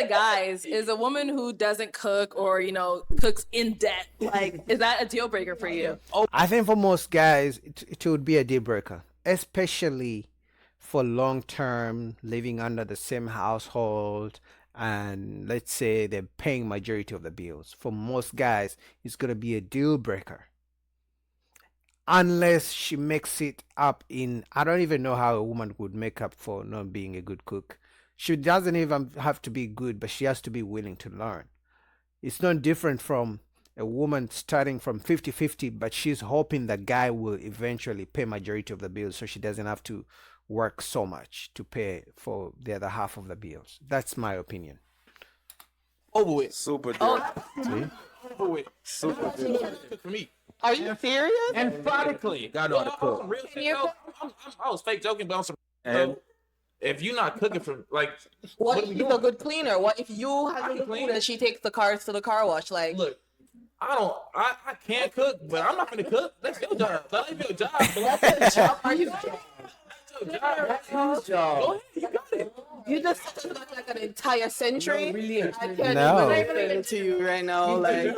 the guys, is a woman who doesn't cook or cooks in debt, like, is that a deal breaker for you? I think for most guys, it would be a deal breaker, especially for long term living under the same household. And let's say they're paying majority of the bills. For most guys, it's gonna be a deal breaker unless she makes it up in. I don't even know how a woman would make up for not being a good cook. She doesn't even have to be good, but she has to be willing to learn. It's not different from a woman starting from 50-50, but she's hoping the guy will eventually pay majority of the bills so she doesn't have to work so much to pay for the other half of the bills. That's my opinion. Over with. Super dude. See? Over with. Super dude. Good for me. Are you serious? Emphatically. Gotta know how to cook. Real shit, though. I was fake joking, but I'm surprised. And If you're not cooking for like, What what if are we she's doing? a good cleaner? What if you have I a can good clean. food and she takes the cars to the car wash? Like, Look, I can't cook, but I'm not gonna cook. That's your job. That ain't your job. That's your job. are you? Go His ahead, job. you got it. You just said it like an entire century. Really, I can't No. even even to you right now. Like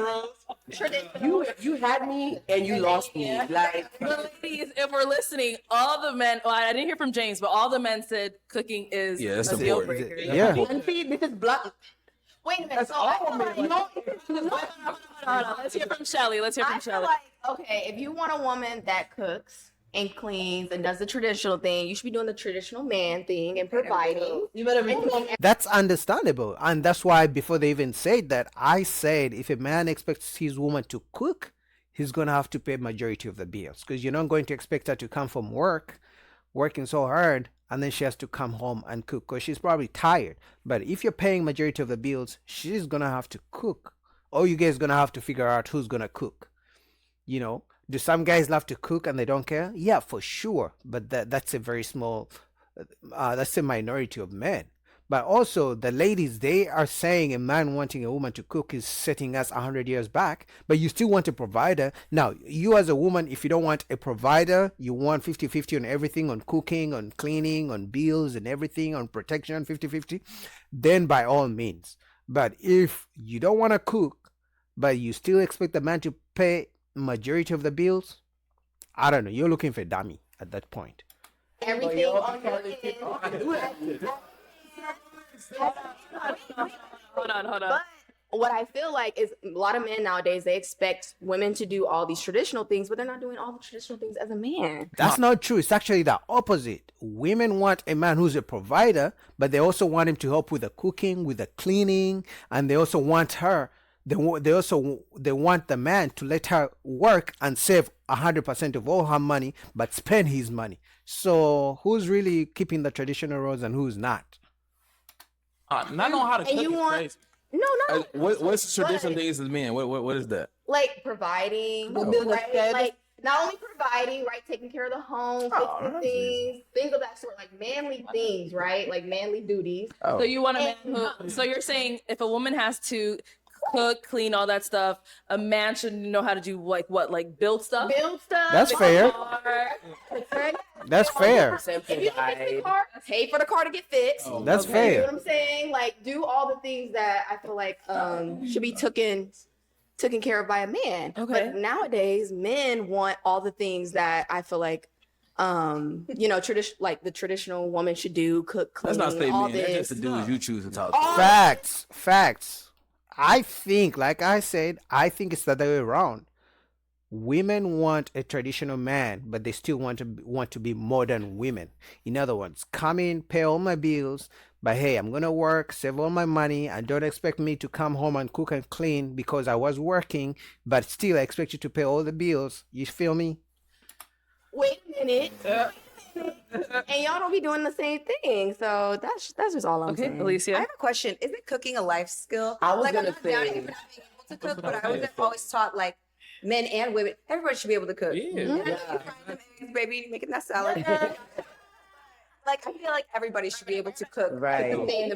you had me and you lost me. Like But ladies, if we're listening, all the men, well, I didn't hear from James, but all the men said cooking is Yeah, that's a deal important. breaker. Yeah. and see, this is black. Wait a minute. That's So all I feel men. like, Hold on. Let's hear from Shelly. Let's hear I from feel Shelly. like, okay, if you want a woman that cooks and cleans and does the traditional thing, you should be doing the traditional man thing and providing. You better be. And doing That's understandable. And that's why before they even said that, I said if a man expects his woman to cook, he's going to have to pay majority of the bills. Because you're not going to expect her to come from work, working so hard, and then she has to come home and cook because she's probably tired. But if you're paying majority of the bills, she's going to have to cook. Or you guys going to have to figure out who's going to cook. Do some guys love to cook and they don't care? Yeah, for sure. But that's a very small, that's a minority of men. But also the ladies, they are saying a man wanting a woman to cook is setting us 100 years back, but you still want a provider. Now, you as a woman, if you don't want a provider, you want 50-50 on everything, on cooking, on cleaning, on bills and everything, on protection, 50-50, then by all means. But if you don't want to cook, but you still expect the man to pay majority of the bills, I don't know, you're looking for a dummy at that point. everything on your end. Hold on. But what I feel like is a lot of men nowadays, they expect women to do all these traditional things, but they're not doing all the traditional things as a man. That's not true. It's actually the opposite. Women want a man who's a provider, but they also want him to help with the cooking, with the cleaning, and they also want her. They want the man to let her work and save 100% of all her money, but spend his money. So who's really keeping the traditional roles and who's not? Not know how to And cook you is want- crazy. No. What's the traditional things as men? What is that? Like providing, Well, business right? status. Like not only providing, right? Taking care of the home, fixing that's things of that sort, like manly things, right? Like manly duties. Oh. So you want a man who? So you're saying if a woman has to cook, clean, all that stuff, a man should know how to do like build stuff. Build stuff. That's fix fair. the car, right? That's fair. If you don't fix the car, pay for the car to get fixed. That's You know fair. what I'm saying? Like do all the things that I feel like should be taken care of by a man. Okay. But nowadays, men want all the things that I feel like like the traditional woman should do, cook, clean, That's not statement. all That's this. just the dudes you choose to talk to. All- Facts. I think, like I said, I think it's the other way around. Women want a traditional man, but they still want to be modern women. In other words, come in, pay all my bills, but hey, I'm gonna work, save all my money, and don't expect me to come home and cook and clean because I was working, but still I expect you to pay all the bills. You feel me? Wait a minute. And y'all don't be doing the same thing. So that's just all I'm Okay, saying. I Alicia. have a question. Isn't cooking a life skill? I was I'm gonna not doubting say- it for not being able to cook, but I was always taught like men and women, everybody should be able to cook. Yeah. You frying them eggs, baby, making that salad. Like I feel like everybody should be able to cook, Right. sustain